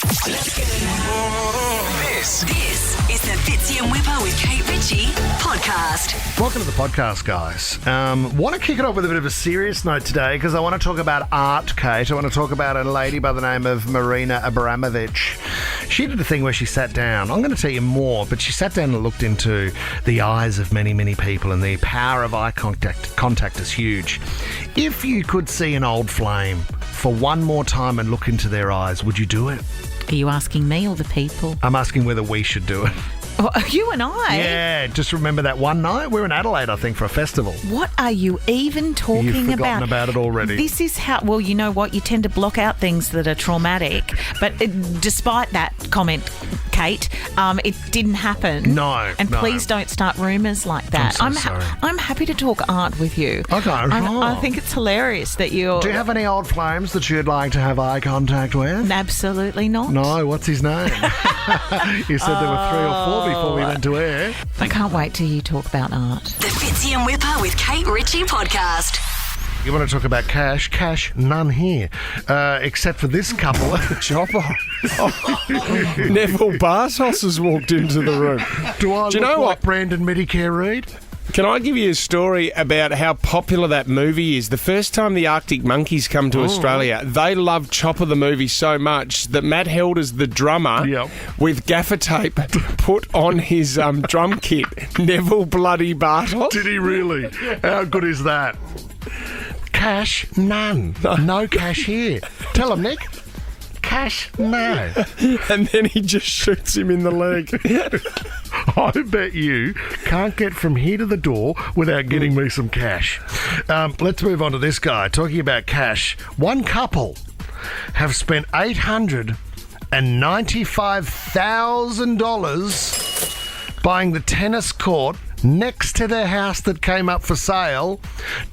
This is the Fitzy and Whipper with Kate Ritchie podcast. Welcome to the podcast, guys. Want to kick it off with a bit of a serious note today because I want to talk about art, Kate. I want to talk about a lady by the name of Marina Abramovic. She did a thing where she sat down. I'm going to tell you more, but she sat down and looked into the eyes of many, many people, and the power of eye contact is huge. If you could see an old flame for one more time and look into their eyes, would you do it? Are you asking me or the people? I'm asking whether we should do it. Oh, you and I? Yeah, just remember that one night we were in Adelaide, I think, for a festival. What are you even talking about? You've forgotten about it already. This is how, well, you know what? You tend to block out things that are traumatic. But despite that comment, Kate, it didn't happen. No. And please don't start rumours like that. I'm so sorry. I'm happy to talk art with you. Okay, I think it's hilarious that you're... Do you have any old flames that you'd like to have eye contact with? Absolutely not. No, what's his name? You said there were 3 or 4 before we went to air. I can't wait till you talk about art. The Fitzy and Whipper with Kate Ritchie podcast. You want to talk about cash? Cash, none here. Except for this couple. Chopper. Neville Bartos has walked into the room. Do I Do you look know like what? Brandon Medicare Reid? Can I give you a story about how popular that movie is? The first time the Arctic Monkeys come to Australia, they loved Chopper the movie so much that Matt Helder's the drummer with gaffer tape put on his drum kit, Neville Bloody Bartos. Did he really? How good is that? Cash, none. No cash here. Tell him, Nick. Cash, no. And then he just shoots him in the leg. I bet you can't get from here to the door without getting me some cash. Let's move on to this guy. Talking about cash, one couple have spent $895,000 buying the tennis court next to their house that came up for sale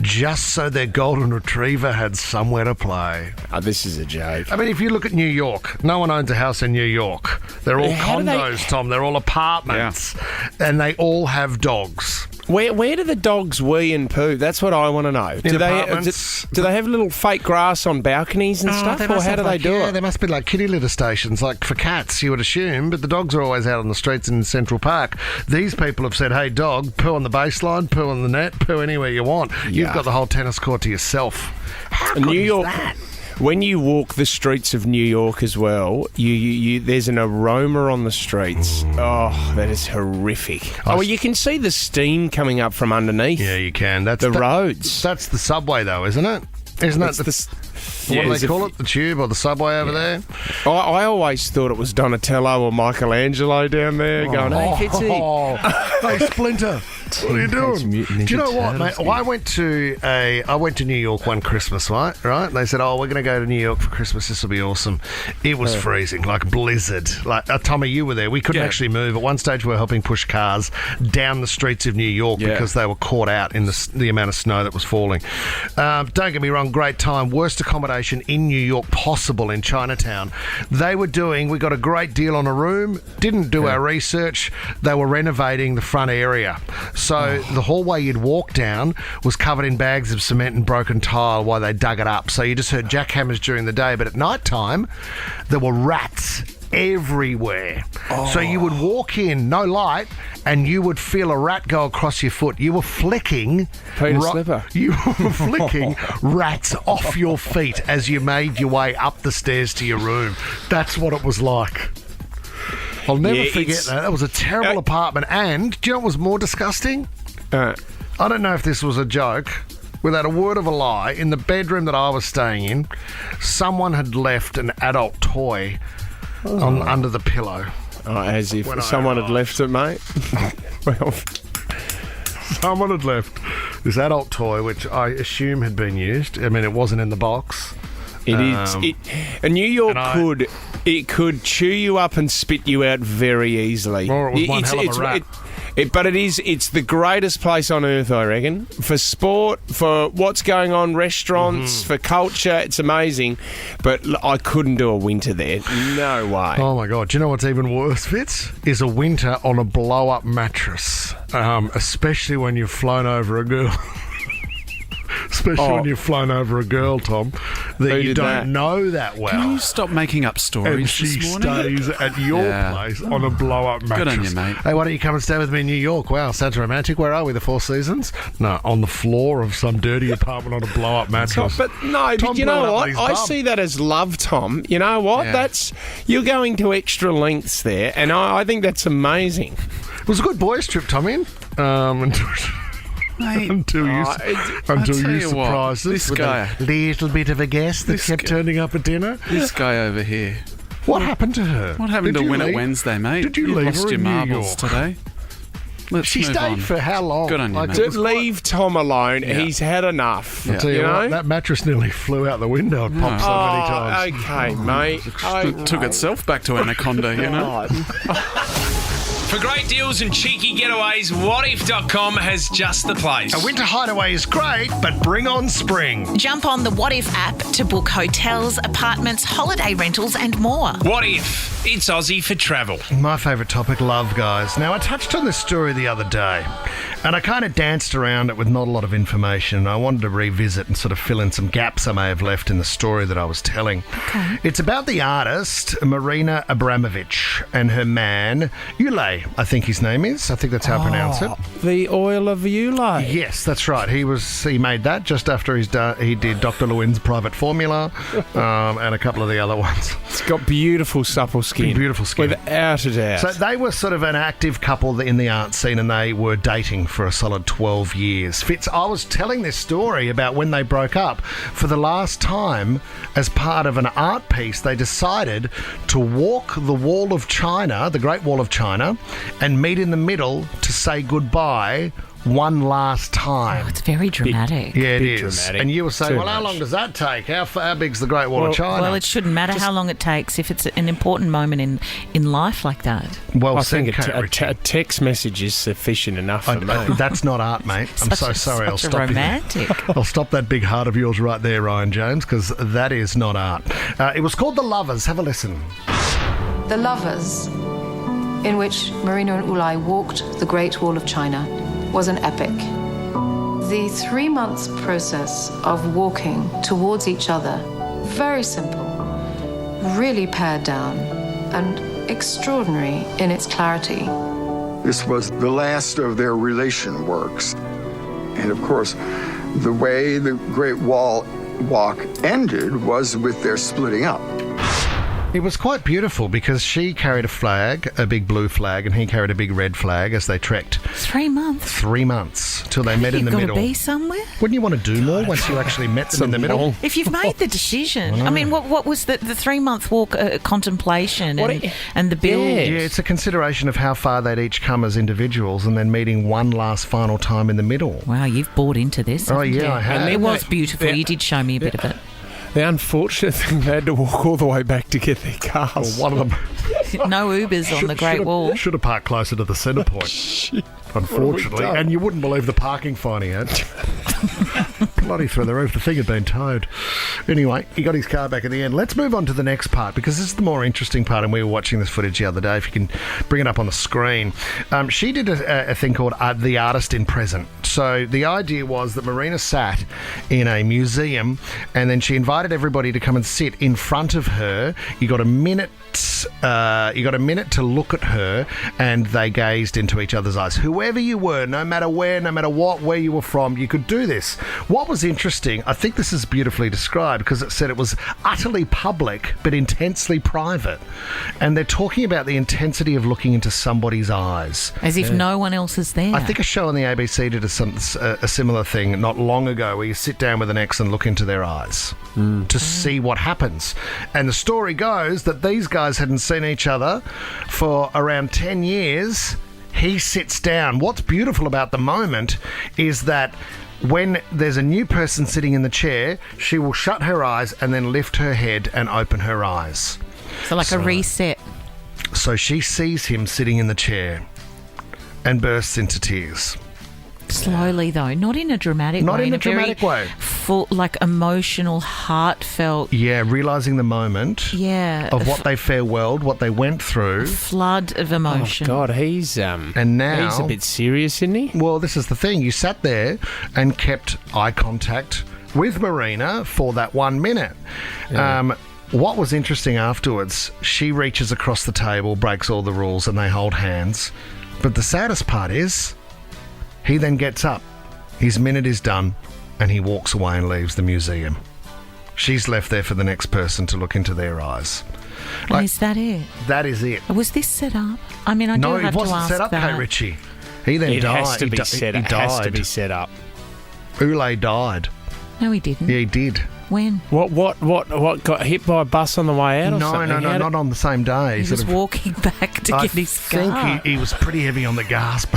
just so their golden retriever had somewhere to play. Oh, this is a joke. I mean, if you look at New York, no one owns a house in New York. They're all condos, Tom. They're all apartments. Yeah. And they all have dogs. Where do the dogs wee and poo? That's what I want to know. Do they have little fake grass on balconies and stuff, or how do they do it? There must be like kitty litter stations, like for cats, you would assume, but the dogs are always out on the streets in Central Park. These people have said, hey, dog, poo on the baseline, poo on the net, poo anywhere you want. You've got the whole tennis court to yourself. How good is that? When you walk the streets of New York as well, you there's an aroma on the streets. Oh, that is horrific. Oh, well, you can see the steam coming up from underneath. Yeah, you can. That's the roads. That's the subway, though, isn't it? Isn't that what do they call it? The tube or the subway over there? I always thought it was Donatello or Michelangelo down there going, hey, Fitzy. Hey, Splinter. What are you doing? Do you know what, mate? I went to New York one Christmas, right? They said, we're going to go to New York for Christmas. This will be awesome. It was freezing, like blizzard. Like, Tommy, you were there. We couldn't actually move. At one stage, we were helping push cars down the streets of New York because they were caught out in the amount of snow that was falling. Don't get me wrong, great time. Worst accommodation in New York possible in Chinatown. We got a great deal on a room, didn't do our research. They were renovating the front area. So the hallway you'd walk down was covered in bags of cement and broken tile while they dug it up. So you just heard jackhammers during the day, but at night time, there were rats everywhere. So you would walk in, no light, and you would feel a rat go across your foot. You were flicking... Peter Slipper. You were flicking rats off your feet as you made your way up the stairs to your room. That's what it was like. I'll never forget that. That was a terrible apartment. And do you know what was more disgusting? I don't know if this was a joke. Without a word of a lie, in the bedroom that I was staying in, someone had left an adult toy under the pillow. Oh, as if someone had left it, mate. Well, someone had left this adult toy, which I assume had been used. I mean, it wasn't in the box. It is. A New York could chew you up and spit you out very easily. Or it was one hell of a rat. It's the greatest place on earth, I reckon. For sport, for what's going on, restaurants, for culture, it's amazing. But I couldn't do a winter there. No way. Oh, my God. Do you know what's even worse, Fitz? Is a winter on a blow-up mattress, especially when you've flown over a girl. Especially when you've flown over a girl, Tom, that you don't know that well. Can you stop making up stories and she this morning? stays at your place on a blow-up mattress. Good on you, mate. Hey, why don't you come and stay with me in New York? Wow, sounds romantic. Where are we, the Four Seasons? No, on the floor of some dirty apartment on a blow-up mattress. But no, Tom but you know what? his I bum. see that as love, Tom. You know what? Yeah. You're going to extra lengths there, and I think that's amazing. It was a good boys' trip, Tommy. Mate, Until you tell you surprised what, us this with guy- a little bit of a guest that This kept guy- turning up at dinner. this guy over here. What happened to her? What happened Did to you Win It leave? Wednesday, mate? Did you You've leave lost her your in New marbles York? today. Let's She move stayed on. for how long? Good on you, mate. it was quite- Leave Tom alone. Yeah. He's had enough. I'll tell you you know? what, that mattress nearly flew out the window and popped so many times. Okay, mate. Took itself back to Anaconda, you know? For great deals and cheeky getaways, whatif.com has just the place. A winter hideaway is great, but bring on spring. Jump on the What If app to book hotels, apartments, holiday rentals, and more. What if? It's Aussie for travel. My favourite topic, love, guys. Now, I touched on this story the other day, and I kind of danced around it with not a lot of information. I wanted to revisit and sort of fill in some gaps I may have left in the story that I was telling. Okay. It's about the artist Marina Abramovic and her man, Ulay, I think his name is. I think that's how I pronounce it. The oil of Ulay. Yes, that's right. He made that just after he did Dr. Lewin's Private Formula and a couple of the other ones. It's got beautiful, supple skin. Beautiful skin. Without a doubt. So they were sort of an active couple in the art scene, and they were dating for a solid 12 years. Fitz, I was telling this story about when they broke up. For the last time, as part of an art piece, they decided to walk the Wall of China, the Great Wall of China, and meet in the middle to say goodbye one last time. It's very dramatic. Yeah, it Bit is. dramatic. And you were saying, Too well, how much. long does that take? How big's the Great Wall of China? Well, it shouldn't matter how long it takes if it's an important moment in life like that. Well, I think Kate Ritchie. a text message is sufficient enough for me. That's not art, mate. I'm so sorry. I'll Such a stop romantic. you. I'll stop that big heart of yours right there, Ryan James, because that is not art. It was called The Lovers. Have a listen. The Lovers, in which Marina and Ulay walked the Great Wall of China, was an epic. The 3 months process of walking towards each other, very simple, really pared down, and extraordinary in its clarity. This was the last of their relation works. And of course, the way the Great Wall walk ended was with their splitting up. It was quite beautiful because she carried a flag, a big blue flag, and he carried a big red flag as they trekked 3 months. 3 months till they met in the You've got middle. to be somewhere. Wouldn't you want to do more once you actually met them in the middle? If you've made the decision, I mean, what was the 3 month walk contemplation and the build? Yeah, it's a consideration of how far they'd each come as individuals and then meeting one last final time in the middle. Wow, you've bought into this. Oh, haven't yeah, you? I have. And it And was they- beautiful. they- You did show me a bit of it. The unfortunate thing, they had to walk all the way back to get their cars. One of them No Ubers on the Great Wall. should have parked closer to the centre point. Unfortunately, done? and you wouldn't believe the parking fine he had. Bloody through the roof. The thing had been towed. Anyway, he got his car back in the end. Let's move on to the next part because this is the more interesting part, and we were watching this footage the other day. If you can bring it up on the screen. She did a thing called The Artist in Present. So the idea was that Marina sat in a museum and then she invited everybody to come and sit in front of her. You got a minute to look at her, and they gazed into each other's eyes. Whoever you were, no matter where, no matter what, where you were from, you could do this. What was interesting, I think this is beautifully described because it said it was utterly public but intensely private. And they're talking about the intensity of looking into somebody's eyes. As if no one else is there. I think a show on the ABC did a similar thing not long ago where you sit down with an ex and look into their eyes to see what happens. And the story goes that these guys hadn't seen each other for around 10 years. He sits down. What's beautiful about the moment is that when there's a new person sitting in the chair, she will shut her eyes and then lift her head and open her eyes. So like a reset. So she sees him sitting in the chair and bursts into tears. Slowly, though. Not in a dramatic way. Not in a very dramatic way. full, like, emotional, heartfelt. Yeah, realising the moment. Yeah. Of what they farewelled, what they went through. Flood of emotion. Oh, God, he's and now he's a bit serious, isn't he? Well, this is the thing. You sat there and kept eye contact with Marina for that 1 minute. Yeah. What was interesting afterwards, she reaches across the table, breaks all the rules, and they hold hands. But the saddest part is, he then gets up. His minute is done, and he walks away and leaves the museum. She's left there for the next person to look into their eyes. And is that it? That is it. Was this set up? I mean, I do No, have it to wasn't ask set up, that. Kate Ritchie. He then died. Has to be set up. He died. Has to be set up. Ulay died. No, he didn't. Yeah, he did. When? What got hit by a bus on the way out or something? No, not on the same day. He was walking back to get his car. I think he was pretty heavy on the gas.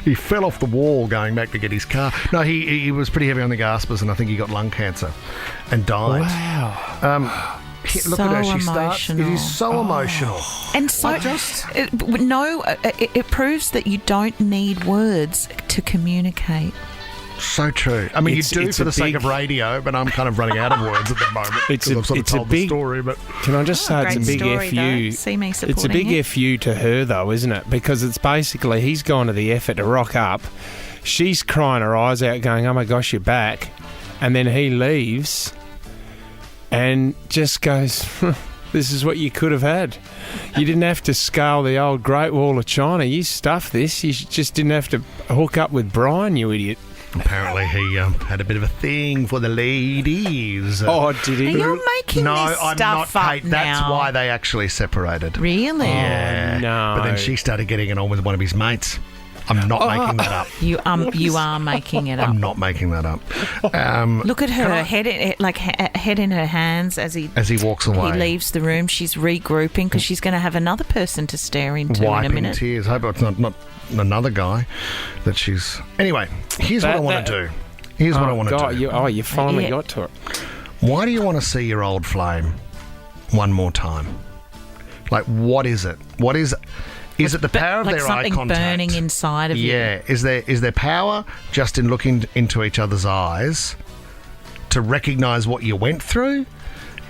He fell off the wall going back to get his car. No, he was pretty heavy on the gaspers, and I think he got lung cancer and died. Wow. Look at her. She starts. It is so emotional. And so, it proves that you don't need words to communicate. So true. I mean, you do for the sake of radio, but I'm kind of running out of words at the moment because I've sort of told the story. But can I just say it's a big story, FU? See me supporting it's a big FU to her, though, isn't it? Because it's basically he's gone to the effort to rock up. She's crying her eyes out, going, "Oh my gosh, you're back!" And then he leaves and just goes, "This is what you could have had. You didn't have to scale the old Great Wall of China. You stuffed this. You just didn't have to hook up with Brian, you idiot." Apparently he had a bit of a thing for the ladies. Oh, did he? You're making no, this I'm stuff not, up Kate. now. That's why they actually separated. Really? Yeah. Oh, no. But then she started getting it on with one of his mates. I'm not making that up. You are making it up. I'm not making that up. Look at her head in her hands as he walks away. He leaves the room. She's regrouping because she's going to have another person to stare into Wiping in a minute. tears. Hope it's not another guy that she's. Anyway, here's what I want to do. Here's what I want to do. You finally got to it. Why do you want to see your old flame one more time? Like, what is it? What is? Is it the power of their eye contact? Something burning inside of you. Yeah. Is there power just in looking into each other's eyes to recognise what you went through?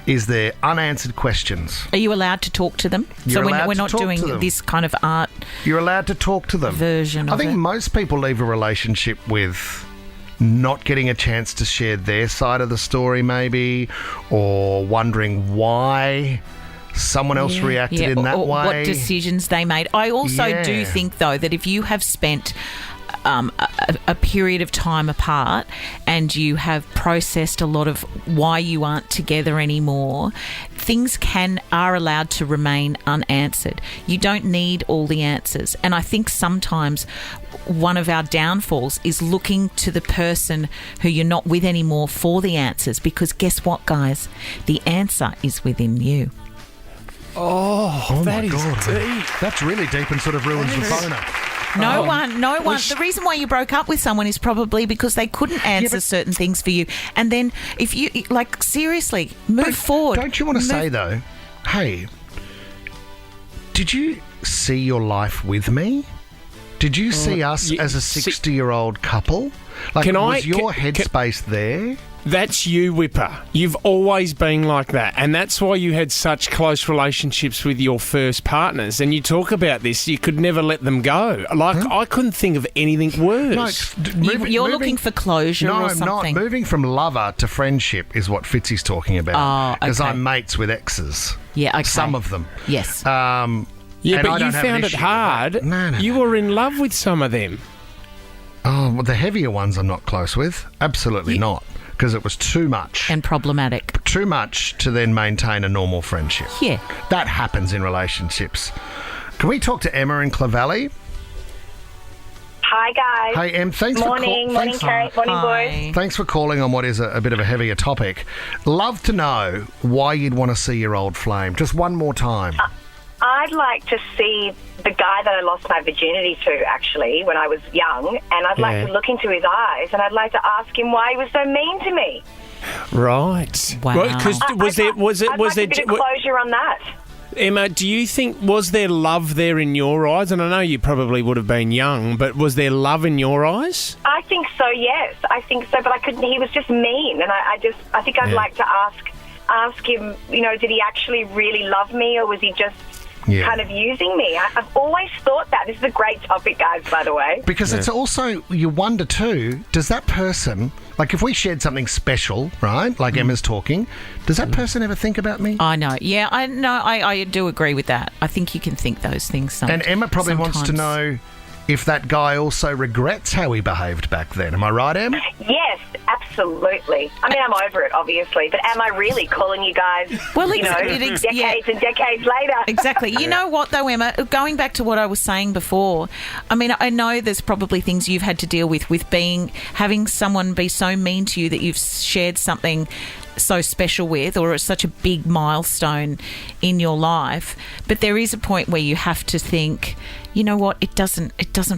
Is there unanswered questions? Are you allowed to talk to them? You're allowed we're to not talk doing to them. this kind of art. You're allowed to talk to them. Version of I think it. most people leave a relationship with not getting a chance to share their side of the story, maybe, or wondering why someone else reacted in that or way. What decisions they made. I also do think, though, that if you have spent a period of time apart and you have processed a lot of why you aren't together anymore, things are allowed to remain unanswered. You don't need all the answers. And I think sometimes one of our downfalls is looking to the person who you're not with anymore for the answers, because guess what, guys? The answer is within you. Oh, that is deep. That's really deep and sort of ruins the boner. No one. The reason why you broke up with someone is probably because they couldn't answer certain things for you. And then if you, seriously, move forward. Don't you want to say, though, hey, did you see your life with me? Did you see us as a 60-year-old couple? Was your headspace there? That's you, Whipper. You've always been like that. And that's why you had such close relationships with your first partners. And you talk about this, you could never let them go. I couldn't think of anything worse. No, you're looking for closure or something. No, I'm not. Moving from lover to friendship is what Fitzy's talking about. Oh, okay. Because I'm mates with exes. Yeah, okay. Some of them. Yes. Yeah, but you found it hard. No. You were in love with some of them. Oh, well, the heavier ones I'm not close with. Absolutely not. Because it was too much. And problematic. Too much to then maintain a normal friendship. Yeah. That happens in relationships. Can we talk to Emma in Clovelly? Hi, guys. Hey, Em, thanks morning, for morning, Kate. Morning, boys. Thanks for calling on what is a bit of a heavier topic. Love to know why you'd want to see your old flame. Just one more time. I'd like to see the guy that I lost my virginity to, actually, when I was young, and I'd like to look into his eyes, and I'd like to ask him why he was so mean to me. Right. Wow. Because I'd like a bit of closure on that. Emma, do you think, was there love there in your eyes? And I know you probably would have been young, but was there love in your eyes? I think so. Yes, I think so. But I couldn't. He was just mean, and I think I'd like to ask him. You know, did he actually really love me, or was he just kind of using me? I've always thought that. This is a great topic, guys. By the way, because it's also, you wonder too. Does that person, like, if we shared something special, right? Like Emma's talking, does that person ever think about me? I know. Yeah, I know. I do agree with that. I think you can think those things sometimes. And Emma probably wants to know if that guy also regrets how he behaved back then. Am I right, Em? yes, absolutely. I mean, I'm over it, obviously, but am I really calling you guys, decades and decades later? Exactly. You know what, though, Emma? Going back to what I was saying before, I mean, I know there's probably things you've had to deal with having someone be so mean to you that you've shared something so special with, or it's such a big milestone in your life. But there is a point where you have to think, you know what, it doesn't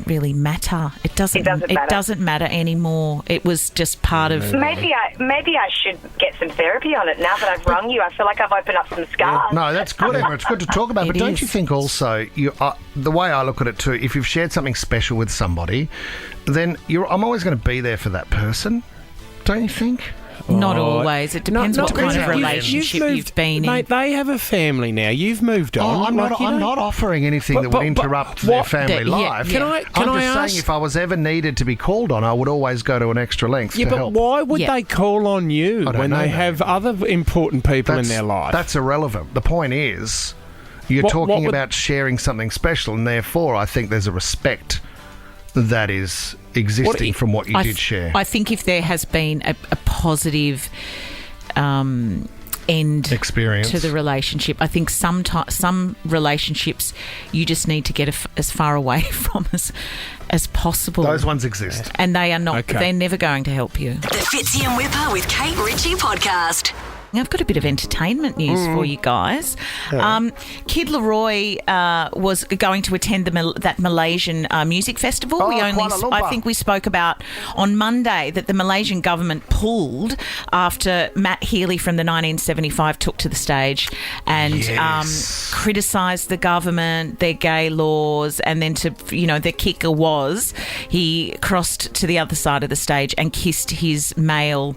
really matter. It doesn't matter anymore. It was just part of... Maybe I should get some therapy on it now that I've rung you. I feel like I've opened up some scars. Yeah. No, that's good, Emma. It's good to talk about. But don't you think also, the way I look at it too, if you've shared something special with somebody, then I'm always going to be there for that person. Don't you think? Not always. It depends what kind of relationship you've been in. Mate, they have a family now. You've moved on. I'm not offering anything that would interrupt their family life. Can I ask? Saying if I was ever needed to be called on, I would always go to an extra length to help. Why would they call on you when they have other important people in their life? That's irrelevant. The point is, you're talking about sharing something special, and therefore I think there's a respect that is existing from what you did share. I think if there has been a positive end experience to the relationship, I think some relationships you just need to get as far away from as possible. Those ones exist. And they are not. Okay. They're never going to help you. The Fitzy and Whipper with Kate Ritchie podcast. I've got a bit of entertainment news for you guys. Kid Laroi was going to attend that Malaysian music festival. I think we spoke about on Monday that the Malaysian government pulled after Matt Healy from the 1975 took to the stage and criticised the government, their gay laws, and then the kicker was he crossed to the other side of the stage and kissed his male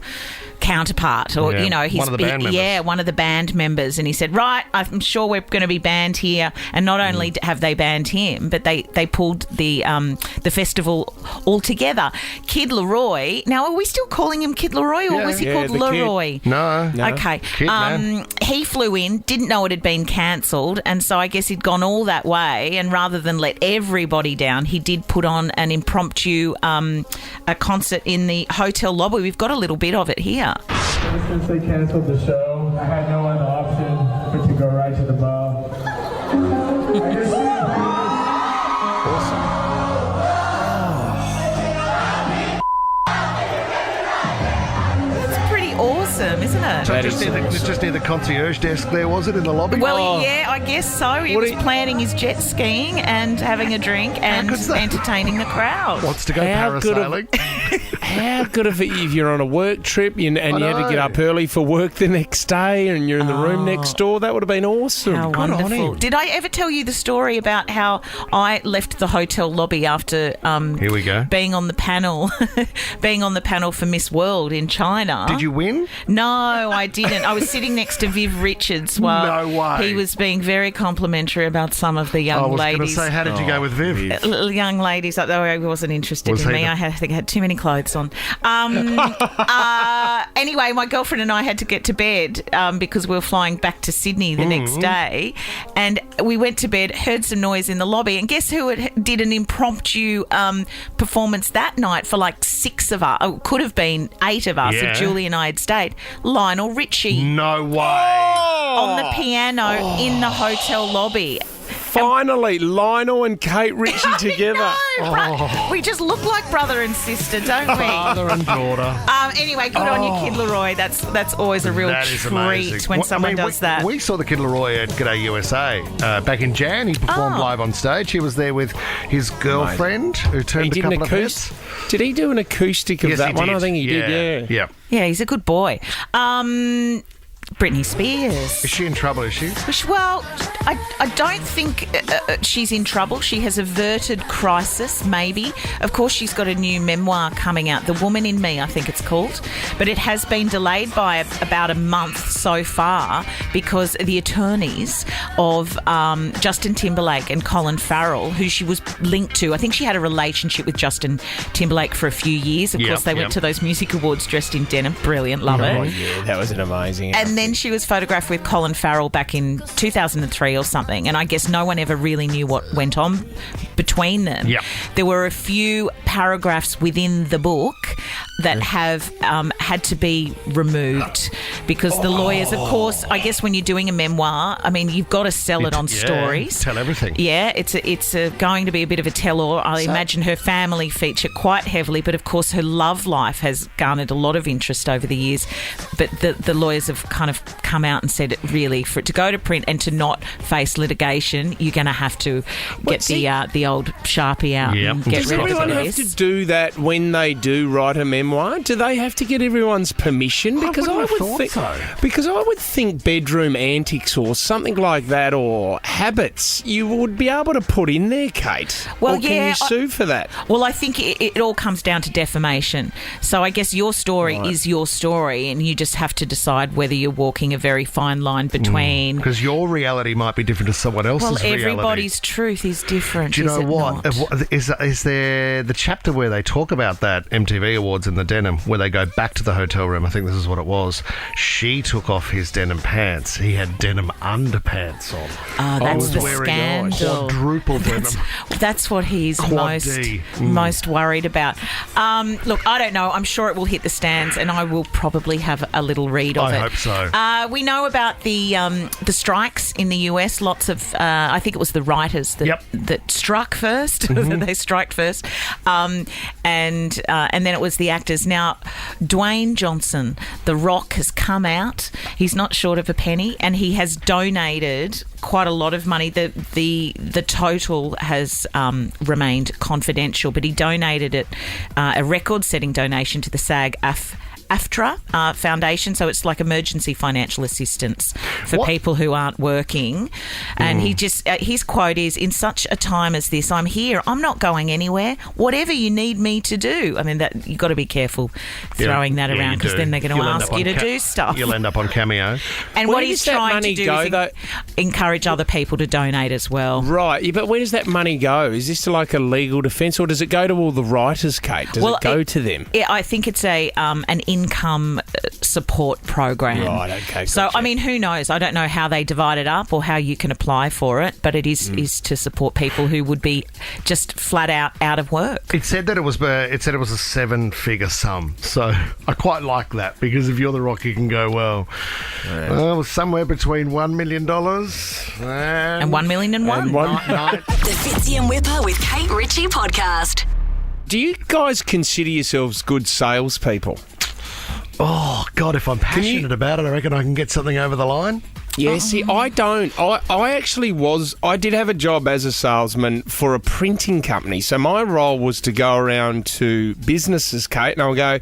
counterpart, or one of the band members, and he said, right, I'm sure we're going to be banned here. And not only have they banned him, but they pulled the festival altogether. Kid Laroi, now are we still calling him Kid Laroi, or was he called Laroi? No. Okay. Kid, man. He flew in, didn't know it had been cancelled, and so I guess he'd gone all that way, and rather than let everybody down, he did put on an impromptu a concert in the hotel lobby. We've got a little bit of it here. Since they cancelled the show, I had no other option but to go right to the bar. That's pretty awesome, isn't it? So just near the concierge desk there, was it, in the lobby? Well, yeah, I guess so. He was planning his jet skiing and having a drink and entertaining the crowd. Wants to go parasailing. How good if you're on a work trip and you had to get up early for work the next day and you're in the room next door? That would have been awesome. How wonderful. Did I ever tell you the story about how I left the hotel lobby after here we go. being on the panel for Miss World in China? Did you win? No, I didn't. I was sitting next to Viv Richards while he was being very complimentary about some of the young ladies. I was going to say, how did you go with Viv? Young ladies, although I wasn't interested in me. I think I had too many clothes on. Anyway, my girlfriend and I had to get to bed because we were flying back to Sydney the next day, and we went to bed, heard some noise in the lobby, and guess who did an impromptu performance that night for like 6 of us? Oh, could have been 8 of us if Julie and I had stayed. Lionel Richie. No way. On the piano in the hotel lobby. Finally, Lionel and Kate Ritchie together. We just look like brother and sister, don't we? Father and daughter. Anyway, good on you, Kid Laroi. That's always a real treat when someone does that. We saw the Kid Laroi at G'day USA back in Jan. He performed live on stage. He was there with his girlfriend who turned a couple of heads. Did he do an acoustic of that one? I think he did, yeah. Yeah, he's a good boy. Britney Spears. Is she in trouble, is she? Well, I don't think she's in trouble. She has averted crisis, maybe. Of course, she's got a new memoir coming out, The Woman in Me, I think it's called. But it has been delayed by about a month so far because the attorneys of Justin Timberlake and Colin Farrell, who she was linked to, I think she had a relationship with Justin Timberlake for a few years. Of course, they went to those music awards dressed in denim. Brilliant, love it. Yeah, that was an amazing. And then she was photographed with Colin Farrell back in 2003 or something, and I guess no one ever really knew what went on between them. Yep. There were a few paragraphs within the book that have had to be removed because the lawyers, of course, I guess when you're doing a memoir, I mean, you've got to sell it on stories. Tell everything. Yeah, it's going to be a bit of a tell-all. I imagine her family feature quite heavily, but of course her love life has garnered a lot of interest over the years. But the lawyers have kind of come out and said, really, for it to go to print and to not face litigation, you're going to have to get the old Sharpie out and get Does rid of everyone have to do that when they do write a memoir? Do they have to get everyone's permission? Because I would think bedroom antics or something like that, or habits, you would be able to put in there, Kate. Well, or can you sue for that? Well, I think it all comes down to defamation. So I guess your story is your story, and you just have to decide whether you're walking a very fine line between. Because your reality might be different to someone else's reality. Well, everybody's truth is different. Do you know what? Not? Is there the chapter where they talk about that MTV Awards in the denim, where they go back to the hotel room? I think this is what it was. She took off his denim pants. He had denim underpants on. That's the scandal. Quadruple denim. That's what he's most worried about. Look, I don't know. I'm sure it will hit the stands, and I will probably have a little read of it. I hope so. We know about the strikes in the US. Lots of, I think it was the writers that struck first. They striked first, and then it was the actors. Now, Dwayne Johnson, The Rock, has come out. He's not short of a penny, and he has donated quite a lot of money. The total has remained confidential, but he donated a record-setting donation to the SAG-AFTRA Foundation, so it's like emergency financial assistance for people who aren't working. And his quote is, "In such a time as this, I'm here. I'm not going anywhere. Whatever you need me to do." I mean, that you've got to be careful throwing that around, because then they're going to ask you to do stuff. You'll end up on Cameo. And what he's trying to do is encourage other people to donate as well. Right, but where does that money go? Is this like a legal defence, or does it go to all the writers, Kate? Does it go to them? Yeah, I think it's an income support program. Right, okay. So, gotcha. I mean, who knows? I don't know how they divide it up or how you can apply for it, but it is to support people who would be just flat out of work. It said that it was a 7-figure sum, so I quite like that, because if you're The Rock, you can go, well, somewhere between $1 million and $1 million and one. The Fitzy and Whipper with Kate Ritchie podcast. Do you guys consider yourselves good salespeople? Oh, God, if I'm passionate about it, I reckon I can get something over the line. Yeah, see, I don't. I did have a job as a salesman for a printing company. So my role was to go around to businesses, Kate, and I'll go,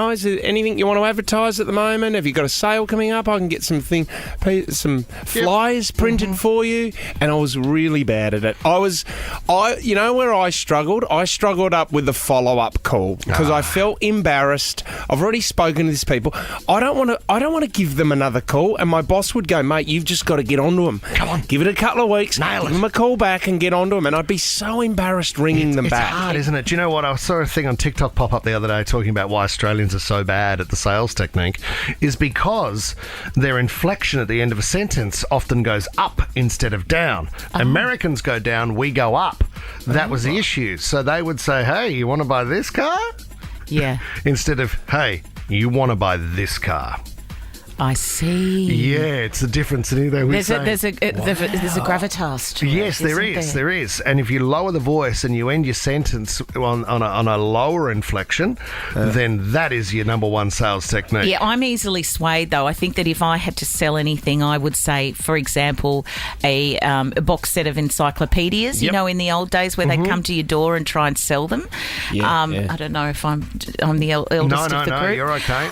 is there anything you want to advertise at the moment? Have you got a sale coming up? I can get some flyers printed for you. And I was really bad at it. Where I struggled? I struggled up with the follow-up call because I felt embarrassed. I've already spoken to these people. I don't want to give them another call, and my boss would go, "Mate, you've just got to get onto them. Come on, give it a couple of weeks, give them a call back and get onto them." And I'd be so embarrassed ringing them back. It's hard, isn't it? Do you know what? I saw a thing on TikTok pop up the other day talking about why Australians are so bad at the sales technique, is because their inflection at the end of a sentence often goes up instead of down. Americans go down, we go up. That was the issue. So they would say, "Hey, you want to buy this car?" Yeah. Instead of, "Hey, you want to buy this car." I see. Yeah, it's the difference in either. There's a gravitas to it. Yes, there is. And if you lower the voice and you end your sentence on a lower inflection, then that is your number one sales technique. Yeah, I'm easily swayed, though. I think that if I had to sell anything, I would say, for example, a box set of encyclopedias, you know, in the old days where they'd come to your door and try and sell them. I don't know if I'm the eldest of the group. No, you're okay.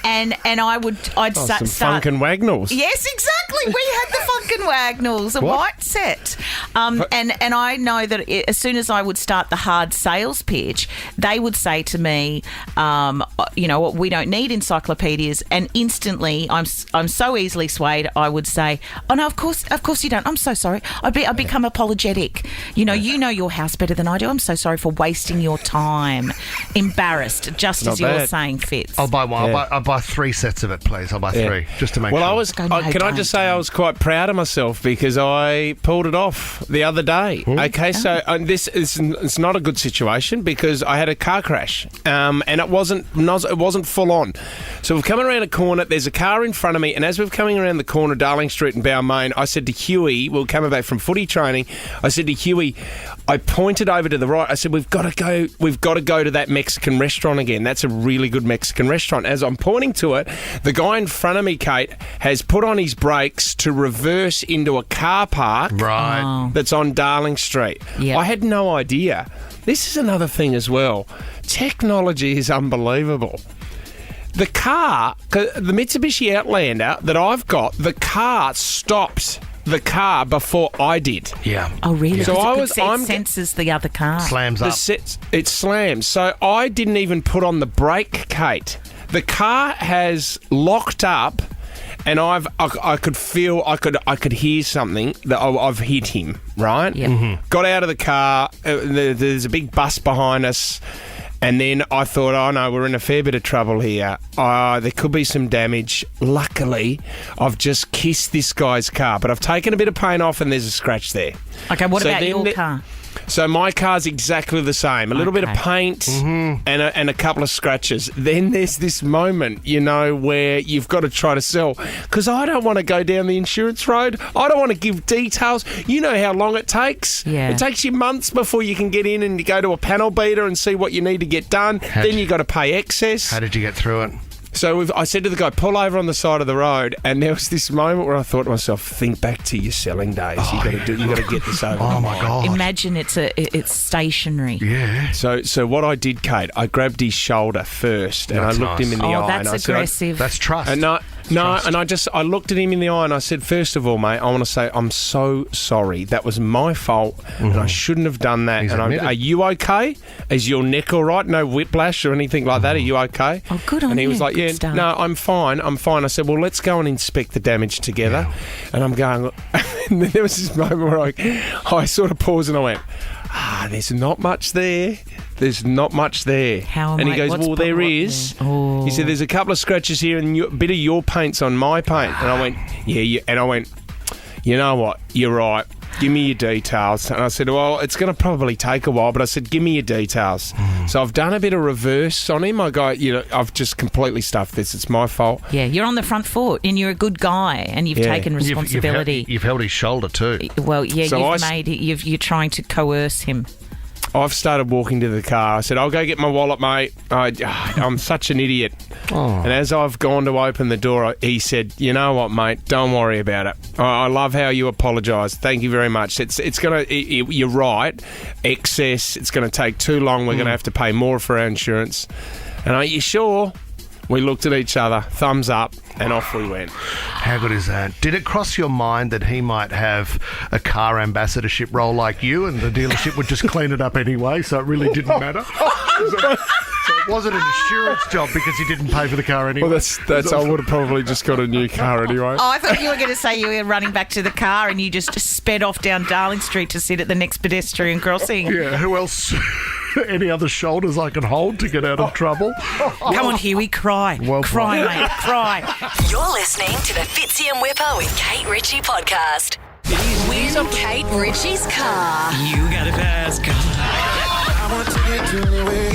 And I'd some Funkin' Wagnalls. Yes, exactly. We had the Funkin' Wagnalls, a white set. And I know that as soon as I would start the hard sales pitch, they would say to me, we don't need encyclopedias. And instantly, I'm so easily swayed, I would say, oh, no, of course you don't. I'm so sorry. I become apologetic. You know your house better than I do. I'm so sorry for wasting your time. Embarrassed, just as you're saying, Fitz. I'll buy one. I'll buy 3 sets of it, please. I'll buy 3 just to make sure. Well, I just say I was quite proud of myself because I pulled it off the other day. Okay, so it's not a good situation because I had a car crash and it wasn't full on. So we're coming around a corner. There's a car in front of me, and as we're coming around the corner, Darling Street and Balmain, I said to Huey, we were coming back from footy training. I said to Huey, I pointed over to the right. I said, we've got to go to that Mexican restaurant again. That's a really good Mexican restaurant. As I'm pointing to it, the guy in front of me, Kate, has put on his brakes to reverse into a car park that's on Darling Street. Yep. I had no idea. This is another thing as well. Technology is unbelievable. The car, the Mitsubishi Outlander that I've got, the car stopped the car before I did. Yeah. Oh, really? So it senses the other car. Slams up. It slams. So I didn't even put on the brake, Kate. The car has locked up, and I could hear something that I've hit him. Right. Yeah. Mm-hmm. Got out of the car. There's a big bus behind us. And then I thought, oh no, we're in a fair bit of trouble here. There could be some damage. Luckily, I've just kissed this guy's car, but I've taken a bit of paint off and there's a scratch there. Okay, what about your car? So my car's exactly the same. A little bit of paint and a couple of scratches. Then there's this moment, where you've got to try to sell. Because I don't want to go down the insurance road. I don't want to give details. You know how long it takes. Yeah. It takes you months before you can get in and you go to a panel beater and see what you need to get done. Then you got to pay excess. How did you get through it? So I said to the guy, pull over on the side of the road, and there was this moment where I thought to myself, think back to your selling days. You got to get this over. Oh my God! Imagine it's stationary. Yeah. So what I did, Kate, I grabbed his shoulder first, and That's I looked him in the eye. That's and aggressive. That's trust. And I looked at him in the eye and I said, first of all, mate, I want to say I'm so sorry. That was my fault, and I shouldn't have done that. Are you okay? Is your neck all right? No whiplash or anything like that? Are you okay? Oh, good on you. And he was like, yeah, no, I'm fine. I said, well, let's go and inspect the damage together. Yeah. And I'm going, and then there was this moment where I sort of paused and I went, there's not much there. There's not much there. And he goes, well, there is. Oh. He said, there's a couple of scratches here and a bit of your paint's on my paint. And I went, yeah. And I went, you know what? You're right. Give me your details. And I said, well, it's going to probably take a while, but I said, give me your details. So I've done a bit of reverse on him. I go, I've just completely stuffed this. It's my fault. Yeah, you're on the front foot and you're a good guy and you've taken responsibility. You've held his shoulder too. Well, yeah, so you're trying to coerce him. I've started walking to the car. I said, I'll go get my wallet, mate. I'm such an idiot. Oh. And as I've gone to open the door, he said, you know what, mate, don't worry about it. I love how you apologise. Thank you very much. You're right. Excess. It's going to take too long. We're going to have to pay more for our insurance. And are you sure? We looked at each other, thumbs up, and off we went. How good is that? Did it cross your mind that he might have a car ambassadorship role like you and the dealership would just clean it up anyway, so it really didn't matter? So it wasn't an insurance job because he didn't pay for the car anyway? Well, that's I would have probably just got a new car anyway. Oh, I thought you were going to say you were running back to the car and you just sped off down Darling Street to sit at the next pedestrian crossing. Yeah, who else... Any other shoulders I can hold to get out of trouble? Come on, Huey, cry. Cry, mate, cry. You're listening to the Fitzy and Whipper with Kate Ritchie podcast. Win Kate Ritchie's car. You got a fast car.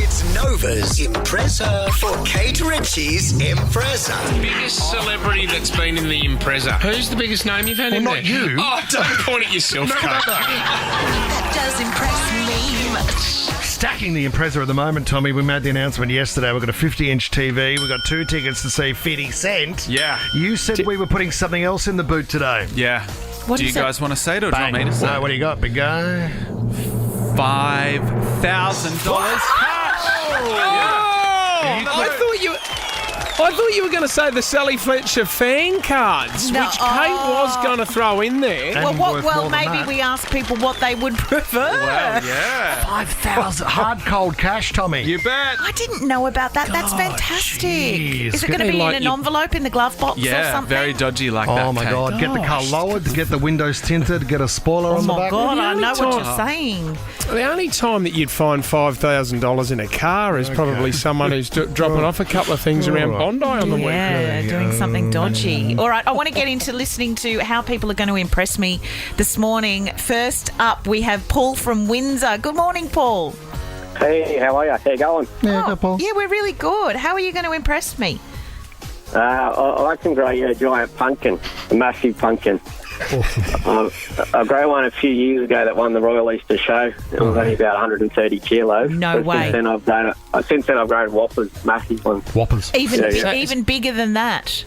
It's Nova's Impreza for Kate Ritchie's Impreza. Biggest celebrity that's been in the Impreza. Who's the biggest name you've had in there? Not you. Oh, don't point at yourself, Kate. That does impress me much. Stacking the Impreza at the moment, Tommy. We made the announcement yesterday. We've got a 50-inch TV. We've got 2 tickets to see 50 Cent. Yeah. You said we were putting something else in the boot today. Yeah. What do you guys want to say it or do you want me to say it? What do you got, big guy? $5,000 cash. I thought you... I thought you were going to say the Sally Fletcher fan cards, No, which Kate was going to throw in there. Well, maybe we ask people what they would prefer. Well, yeah. 5,000 hard cold cash, Tommy. You bet. I didn't know about that. That's fantastic. Jeez. Is it going to be in an envelope in the glove box or Yeah, something? very dodgy like that. Oh my Kate. God! Get the car lowered, get the windows tinted, get a spoiler on the back. Oh my God, I know what time- you're saying. The only time that you'd find $5,000 in a car is probably someone who's dropping off a couple of things around Bondi on the weekend. Yeah, doing something dodgy. All right, I want to get into listening to how people are going to impress me this morning. First up, we have Paul from Windsor. Good morning, Paul. Hey, how are you? How you going? Yeah, good, Paul. Yeah, we're really good. How are you going to impress me? I can grow you a giant pumpkin, a massive pumpkin. I grew one a few years ago that won the Royal Easter Show. It was only about 130 kilos. No way. Since then I've grown whoppers, massive ones. Whoppers. Even bigger than that.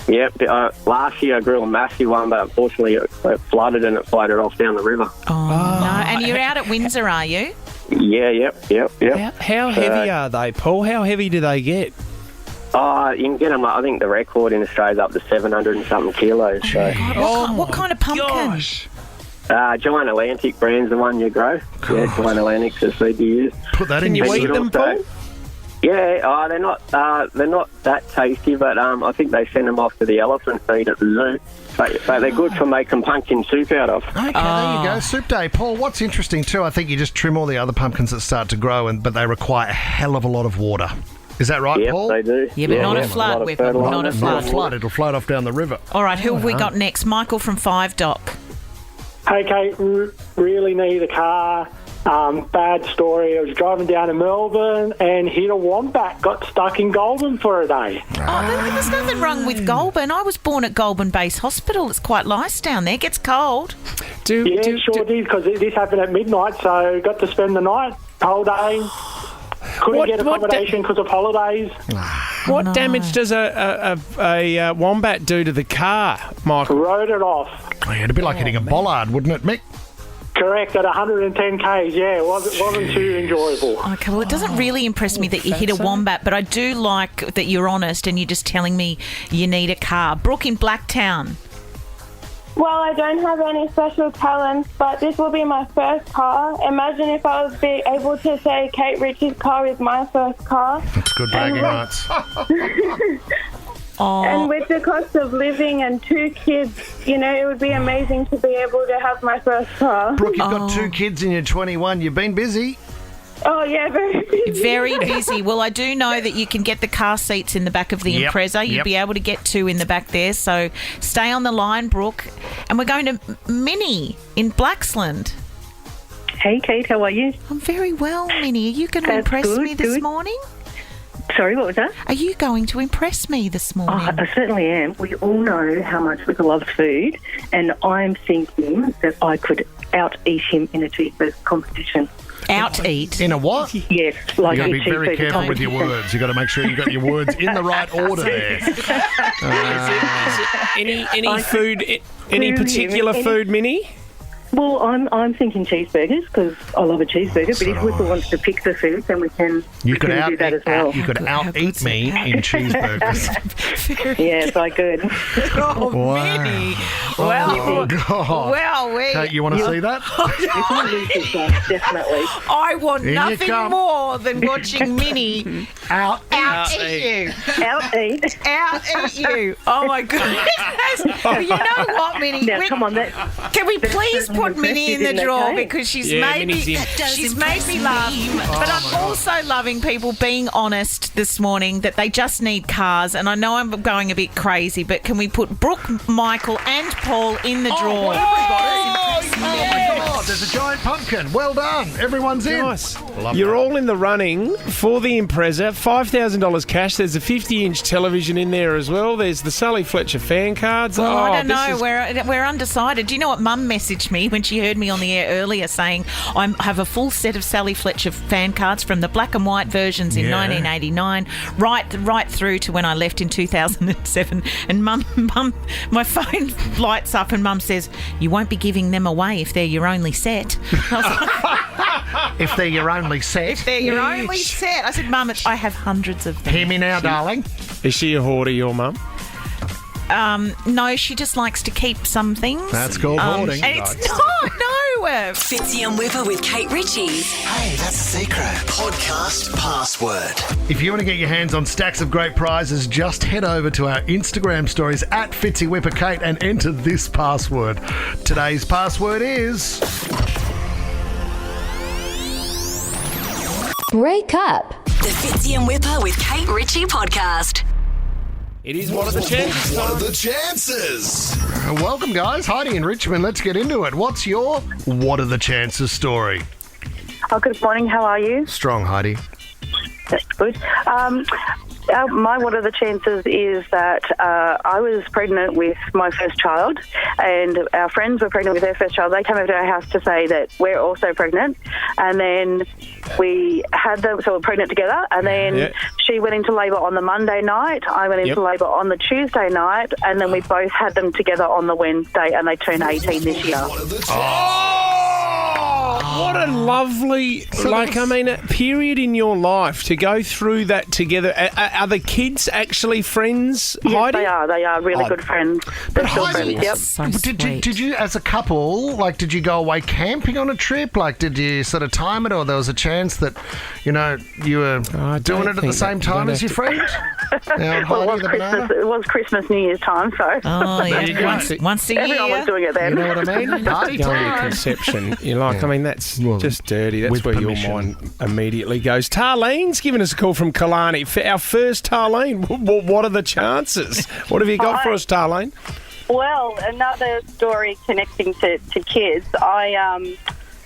Yep. Last year I grew a massive one, but unfortunately it flooded and it floated off down the river. Oh, no. And you're out at Windsor, are you? Yeah, yep. How heavy are they, Paul? How heavy do they get? You can get them, I think the record in Australia is up to 700 and something kilos. So. What kind of pumpkin? Gosh. Giant Atlantic brand's the one you grow. Yeah, Giant Atlantic's the seed you use. Put that in your Can you eat them, Paul? Yeah, they're not that tasty, but I think they send them off to the elephant feed at the zoo. So they're good for making pumpkin soup out of. Okay, there you go. Soup day. Paul, what's interesting too, I think you just trim all the other pumpkins that start to grow, but they require a hell of a lot of water. Is that right, Yep, Paul? they do. Yeah, but not a flood, Whipper. Not a flood. It'll float off down the river. All right, who have we got next? Michael from 5 Doc. Hey, Kate, really need a car. Bad story. I was driving down to Melbourne and hit a wombat. Got stuck in Goulburn for a day. Oh, there's nothing wrong with Goulburn. I was born at Goulburn Base Hospital. It's quite nice down there. It gets cold. Sure did, because this happened at midnight, so got to spend the night, whole day. Couldn't get accommodation because of holidays. What damage does a wombat do to the car, Michael? Rode it off. Oh, yeah, it'd be like hitting a bollard, wouldn't it, Mick? Correct, at 110 k's, yeah. It wasn't too enjoyable. Okay, well, it doesn't really impress me that you hit a wombat, but I do like that you're honest and you're just telling me you need a car. Brooke in Blacktown. Well, I don't have any special talents, but this will be my first car. Imagine if I was able to say Kate Ritchie's car is my first car. That's good bragging rights. And with the cost of living and 2 kids, it would be amazing to be able to have my first car. Brooke, you've got 2 kids and you're 21. You've been busy. Oh, yeah, very busy. Very busy. Well, I do know that you can get the car seats in the back of the Impreza. You'd be able to get 2 in the back there. So stay on the line, Brooke. And we're going to Minnie in Blaxland. Hey, Kate, how are you? I'm very well, Minnie. Are you going to impress me this morning? Sorry, what was that? Are you going to impress me this morning? I certainly am. We all know how much we love food, and I'm thinking that I could out-eat him in a cheeseburger competition. Out-eat? In a what? Yes. Like You've got to a be very cheeseburger careful with your competition. words. You've got to make sure you've got your words in the right order there. Any food, any particular food, Minnie? Well, I'm thinking cheeseburgers because I love a cheeseburger. But if Whipper wants to pick the food, then we can do that as well. You could out-eat me in cheeseburgers. Yes, I could. Minnie. Well, God. well, Kate, you want to see that? Definitely. I want In you nothing come. more than watching Minnie out-eat you. Out-eat. Out-eat you. Oh, my goodness. Well, you know what, Minnie? Now, come on. Can we please put Minnie in the drawer okay? because she's Yeah, made me laugh. But I'm also loving people being honest this morning that they just need cars. And I know I'm going a bit crazy, but can we put Brooke, Michael, and Paul in the drawer? Oh my God, there's a giant pumpkin. Well done. Everyone's in. Nice. Love You're that. all in the running for the Impreza. $5,000 cash. There's a 50-inch television in there as well. There's the Sally Fletcher fan cards. Well, I don't this know. We're undecided. Do you know what Mum messaged me when she heard me on the air earlier saying I have a full set of Sally Fletcher fan cards from the black and white versions in 1989 right through to when I left in 2007. And Mum, my phone lights up and Mum says, "You won't be giving them away if they're your only set." If they're your only set. If they're your only set. I said, "Mum, I have hundreds of them." Hear me now, darling. Is she a hoarder, your mum? No, she just likes to keep some things. That's called hoarding. And it's not, no. Fitzy and Whipper with Kate Ritchie's. Hey, that's a secret. Podcast password. If you want to get your hands on stacks of great prizes, just head over to our Instagram stories at Fitzy Whipper Kate and enter this password. Today's password is... Breakup. The Fitzy and Whipper with Kate Ritchie podcast. It is What Are the Chances? What are the chances? Welcome, guys. Heidi in Richmond. Let's get into it. What's your What Are the Chances story? Oh, good morning. How are you? Strong, Heidi. That's good. My What Are the Chances is that I was pregnant with my first child, and our friends were pregnant with their first child. They came over to our house to say that we're also pregnant, and then we had them, so we're pregnant together, and then she went into labour on the Monday night, I went into labour on the Tuesday night, and then we both had them together on the Wednesday, and they turned 18 this year. What a lovely, period in your life to go through that together. Are the kids actually friends, Yes, Heidi? they are. They are really good friends. They're still Heidi, friends, yep. Did you, as a couple, did you go away camping on a trip? Did you sort of time it, or there was a chance that, you were doing it at the same time as your friend? Well, it was Christmas, New Year's time, so... Oh, yeah. Once a year. Everyone was doing it then. You know what I mean? Party time. Conception. You're like, that's just dirty. That's where your mind immediately goes. Tarlene's given us a call from Killarney. Our first Tarlene. What are the chances? What have you got for us, Tarlene? Well, another story connecting to kids. I've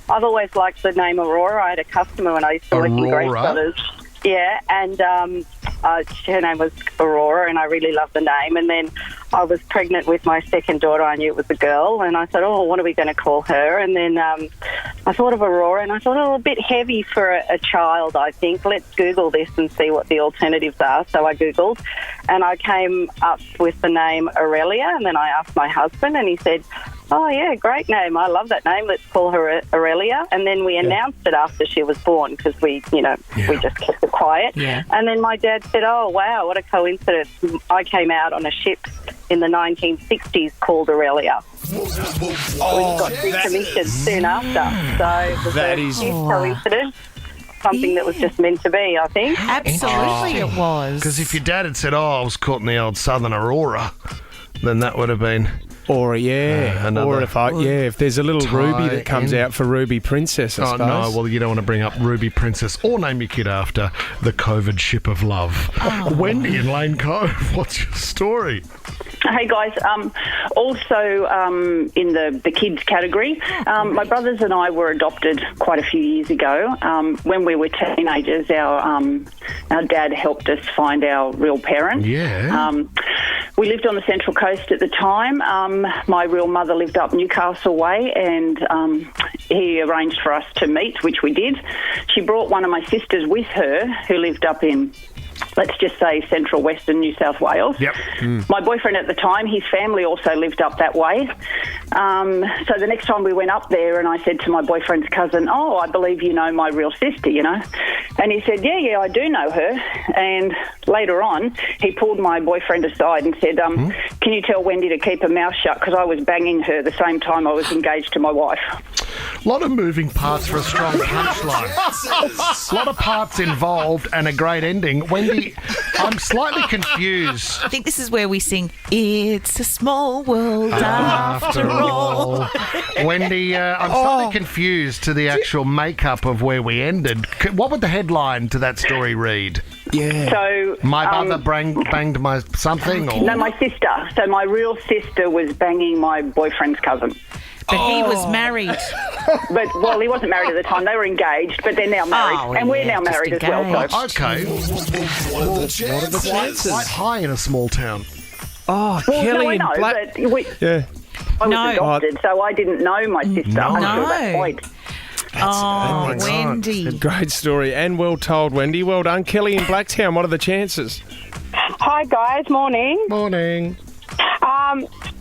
always liked the name Aurora. I had a customer when I used to work in Grace Brothers. Yeah, and her name was Aurora, and I really loved the name. And then I was pregnant with my second daughter. I knew it was a girl, and I thought, what are we going to call her? And then I thought of Aurora, and I thought, a bit heavy for a child, I think. Let's Google this and see what the alternatives are. So I Googled, and I came up with the name Aurelia, and then I asked my husband, and he said, oh, yeah, great name. I love that name. Let's call her Aurelia. And then we announced it after she was born because we just kept it quiet. Yeah. And then my dad said, oh, wow, what a coincidence. I came out on a ship in the 1960s called Aurelia. We got decommissioned soon after. So that is a coincidence. Something that was just meant to be, I think. Absolutely it was. Because if your dad had said, I was caught in the old Southern Aurora, then that would have been... Or if there's a little Ruby that comes out for Ruby Princess, I suppose. No, well, you don't want to bring up Ruby Princess or name your kid after the COVID ship of love. Wendy in Lane Cove, what's your story? Hey guys, also in the kids category, my brothers and I were adopted quite a few years ago. When we were teenagers, our dad helped us find our real parents. Yeah. We lived on the Central Coast at the time. My real mother lived up Newcastle way, and he arranged for us to meet, which we did. She brought one of my sisters with her who lived up in, let's just say, central western New South Wales. Yep. My boyfriend at the time, his family also lived up that way. So the next time we went up there, and I said to my boyfriend's cousin, oh, I believe you know my real sister, And he said, yeah, I do know her. And later on, he pulled my boyfriend aside and said, can you tell Wendy to keep her mouth shut, because I was banging her the same time I was engaged to my wife. A lot of moving parts for a strong punchline. A lot of parts involved and a great ending. Wendy, I'm slightly confused. I think this is where we sing, It's a Small World After All. Wendy, I'm slightly confused to the actual makeup of where we ended. What would the headline to that story read? Yeah. So my mother banged my something? Or? No, my sister. So my real sister was banging my boyfriend's cousin. But he was married. Well, he wasn't married at the time. They were engaged, but they're now married. And we're now married as well. So. Okay. What are the chances? Quite high in a small town. Oh, well, Kelly no, I know, Black. but I was adopted, so I didn't know my sister until that point. Wendy. A great story and well told, Wendy. Well done. Kelly in Blacktown, what are the chances? Hi, guys. Morning. Morning.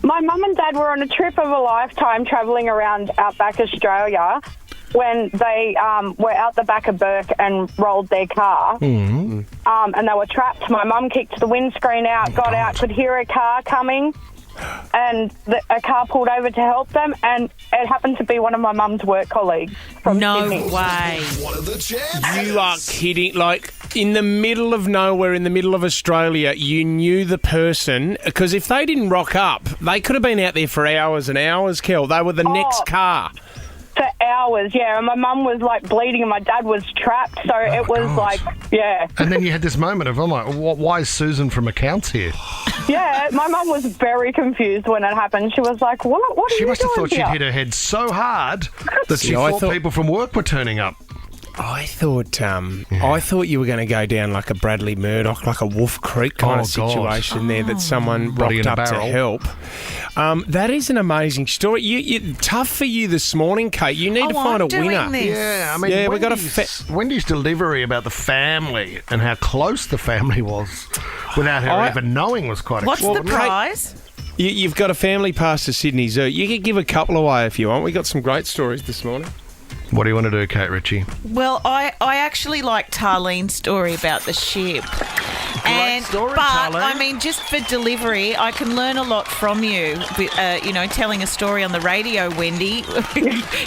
My mum and dad were on a trip of a lifetime travelling around outback Australia, when they were out the back of Burke and rolled their car. Mm-hmm. And they were trapped. My mum kicked the windscreen out, got out, could hear a car coming, and a car pulled over to help them, and it happened to be one of my mum's work colleagues from Sydney. No way. One of the champions. You are kidding. Like, in the middle of nowhere, in the middle of Australia, you knew the person, because if they didn't rock up, they could have been out there for hours and hours, Kel. They were the next car. For hours, yeah. And my mum was, like, bleeding and my dad was trapped, so it was, like, yeah. And then you had this moment of, I'm like, why is Susan from accounts here? Yeah, my mum was very confused when it happened. She was like, what are you doing She must have thought here? she'd hit her head so hard that she thought people from work were turning up. I thought you were going to go down like a Bradley Murdoch, like a Wolf Creek kind of situation there, that someone rocked up to help. That is an amazing story. Tough for you this morning, Kate. You need to find a winner. Yeah, I mean, we got Wendy's delivery about the family and how close the family was without her even knowing was quite What's extraordinary. the prize? You've got a family pass to Sydney Zoo. You could give a couple away if you want. We got some great stories this morning. What do you want to do, Kate Ritchie? Well, I actually like Tarlene's story about the ship. Story, but Tarlene. I mean, just for delivery, I can learn a lot from you. Telling a story on the radio, Wendy.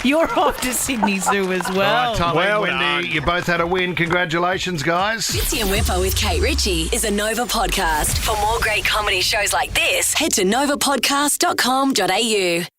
You're off to Sydney Zoo as well. All right, Tarlene, Wendy, you both had a win. Congratulations, guys. Fitzy and Whipper with Kate Ritchie is a Nova podcast. For more great comedy shows like this, head to novapodcast.com.au.